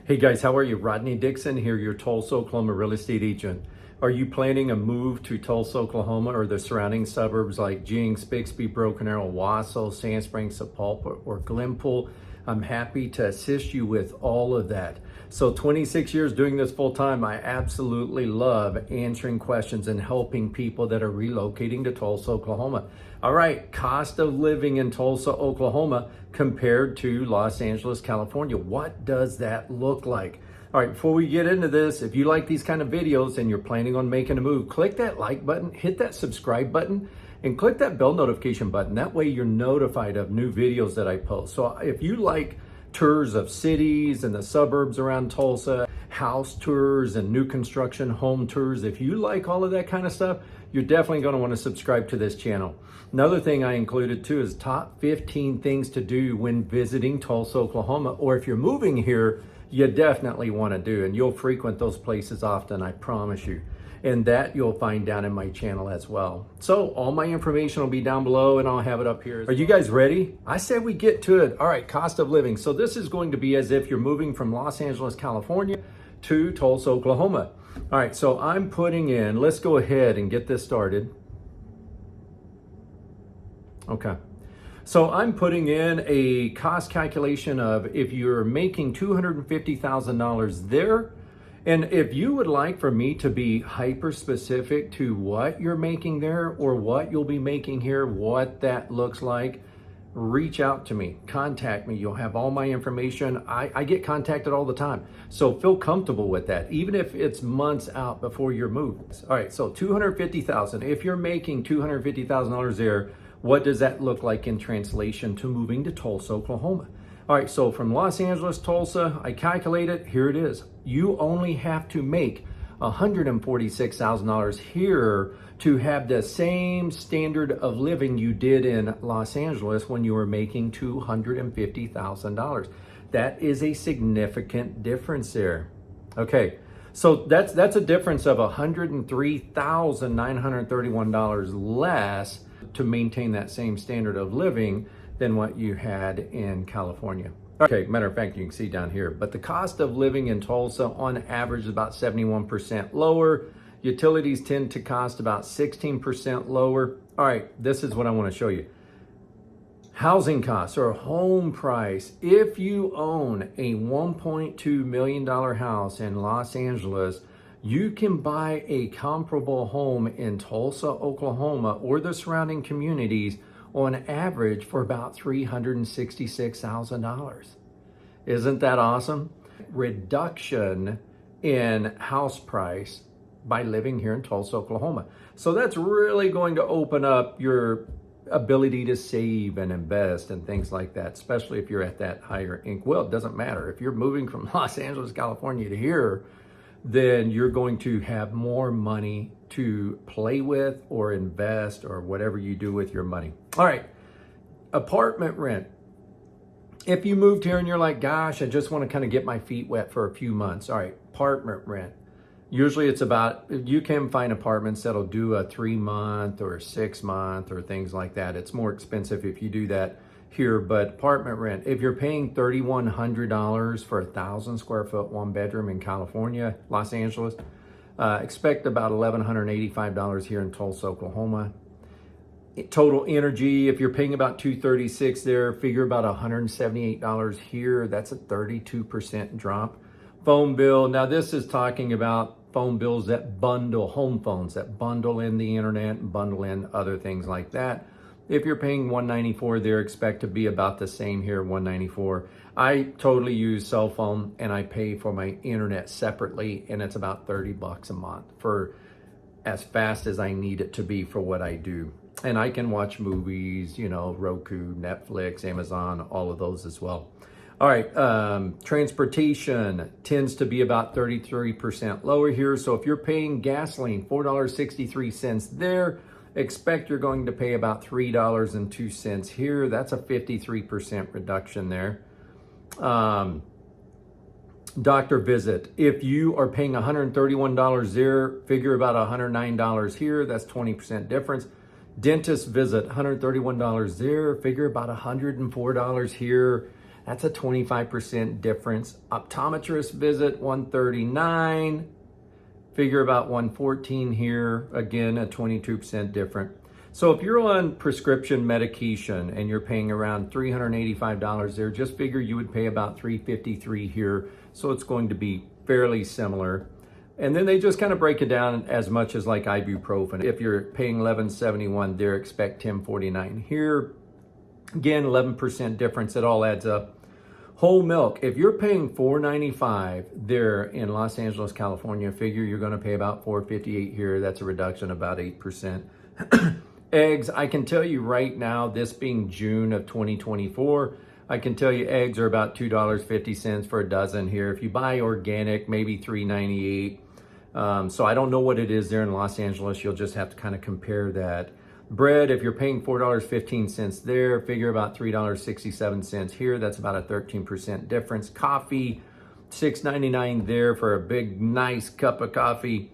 Hey guys, how are you? Rodney Dixon here, your Tulsa, Oklahoma real estate agent. Are you planning a move to Tulsa, Oklahoma or the surrounding suburbs like Jinx, Bixby, Broken Arrow, Wasso, Sand Springs, Sapulpa, or Glenpool? I'm happy to assist you with all of that. So 26 years doing this full time, I absolutely love answering questions and helping people that are relocating to Tulsa, Oklahoma. All right, cost of living in Tulsa, Oklahoma compared to Los Angeles, California. What does that look like? All right, before we get into this, if you like these kind of videos and you're planning on making a move, click that like button, hit that subscribe button, and click that bell notification button. That way you're notified of new videos that I post. So if you like tours of cities and the suburbs around Tulsa, house tours and new construction home tours, if you like all of that kind of stuff, you're definitely going to want to subscribe to this channel. Another thing I included too is top 15 things to do when visiting Tulsa, Oklahoma, or if you're moving here, you definitely want to do, and you'll frequent those places often, I promise you. And that you'll find down in my channel as well. So all my information will be down below and I'll have it up here. Are you guys ready? I said we get to it. All right, cost of living. So this is going to be as if you're moving from Los Angeles, California to Tulsa, Oklahoma. All right, so I'm putting in, let's go ahead and get this started. Okay. So I'm putting in a cost calculation of if you're making $250,000 there, and if you would like for me to be hyper specific to what you're making there or what you'll be making here, what that looks like, reach out to me, contact me. You'll have all my information. I get contacted all the time. So feel comfortable with that, even if it's months out before your move. All right, so $250,000. If you're making $250,000 there, what does that look like in translation to moving to Tulsa, Oklahoma? All right, so from Los Angeles, Tulsa, I calculate it, here it is. You only have to make $146,000 here to have the same standard of living you did in Los Angeles when you were making $250,000. That is a significant difference there. Okay, so that's a difference of $103,931 less to maintain that same standard of living than what you had in California. Okay, matter of fact, you can see down here, but the cost of living in Tulsa on average is about 71% lower. Utilities tend to cost about 16% lower. All right, this is what I want to show you. Housing costs or home price. If you own a $1.2 million house in Los Angeles, you can buy a comparable home in Tulsa, Oklahoma, or the surrounding communities on average for about $366,000. Isn't that awesome? Reduction in house price by living here in Tulsa, Oklahoma. So that's really going to open up your ability to save and invest and things like that, especially if you're at that higher income. Well, it doesn't matter. If you're moving from Los Angeles, California to here, then you're going to have more money to play with or invest or whatever you do with your money. All right, apartment rent. If you moved here and you're like, gosh, I just want to kind of get my feet wet for a few months. All right, apartment rent. Usually it's about, you can find apartments that'll do a 3-month or a 6-month or things like that. It's more expensive if you do that here, but apartment rent, if you're paying $3,100 for 1,000 square foot, 1 bedroom in California, Los Angeles, expect about $1,185 here in Tulsa, Oklahoma. Total energy, if you're paying about $236 there, figure about $178 here. That's a 32% drop. Phone bill, now this is talking about phone bills that bundle home phones, that bundle in the internet and bundle in other things like that. If you're paying $194 there, expect to be about the same here, $194. I totally use cell phone and I pay for my internet separately, and it's about $30 a month for as fast as I need it to be for what I do. And I can watch movies, you know, Roku, Netflix, Amazon, all of those as well. All right, transportation tends to be about 33% lower here. So if you're paying gasoline, $4.63 there, expect you're going to pay about $3.02 here. That's a 53% reduction there. Doctor visit. If you are paying $131 there, figure about $109 here. That's 20% difference. Dentist visit, $131 there, figure about $104 here. That's a 25% difference. Optometrist visit, 139. Figure about 114 here. Again, a 22% different. So if you're on prescription medication and you're paying around $385 there, just figure you would pay about $353 here. So it's going to be fairly similar. And then they just kind of break it down as much as like ibuprofen. If you're paying $11.71 there, expect $10.49 here. Again, 11% difference. It all adds up. Whole milk, if you're paying $4.95 there in Los Angeles, California, figure you're going to pay about $4.58 here. That's a reduction of about 8%. Eggs, I can tell you right now, this being June of 2024, I can tell you eggs are about $2.50 for a dozen here. If you buy organic, maybe $3.98. So I don't know what it is there in Los Angeles. You'll just have to kind of compare that. Bread, if you're paying $4.15 there, figure about $3.67 here. That's about a 13% difference. Coffee, $6.99 there for a big, nice cup of coffee.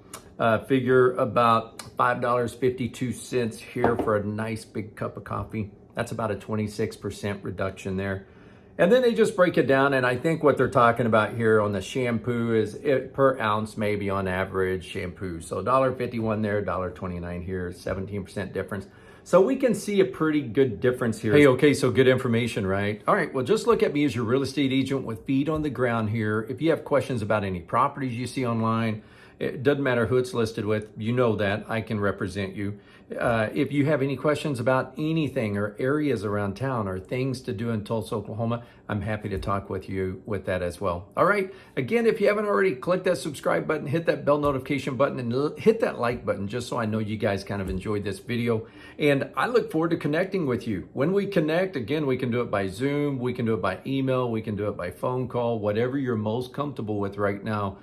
Figure about $5.52 here for a nice big cup of coffee. That's about a 26% reduction there. And then they just break it down, and I think what they're talking about here on the shampoo is per ounce maybe on average shampoo. So $1.51 there, $1.29 here, 17% difference. So we can see a pretty good difference here. Hey, okay, so good information, right? All right, well, just look at me as your real estate agent with feet on the ground here. If you have questions about any properties you see online, it doesn't matter who it's listed with, you know that, I can represent you. If you have any questions about anything or areas around town or things to do in Tulsa, Oklahoma, I'm happy to talk with you with that as well. All right, again, if you haven't already, click that subscribe button, hit that bell notification button, and hit that like button just so I know you guys kind of enjoyed this video. And I look forward to connecting with you. When we connect, again, we can do it by Zoom, we can do it by email, we can do it by phone call, whatever you're most comfortable with right now.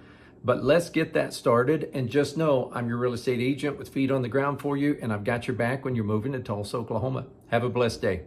But let's get that started, and just know I'm your real estate agent with feet on the ground for you, and I've got your back when you're moving to Tulsa, Oklahoma. Have a blessed day.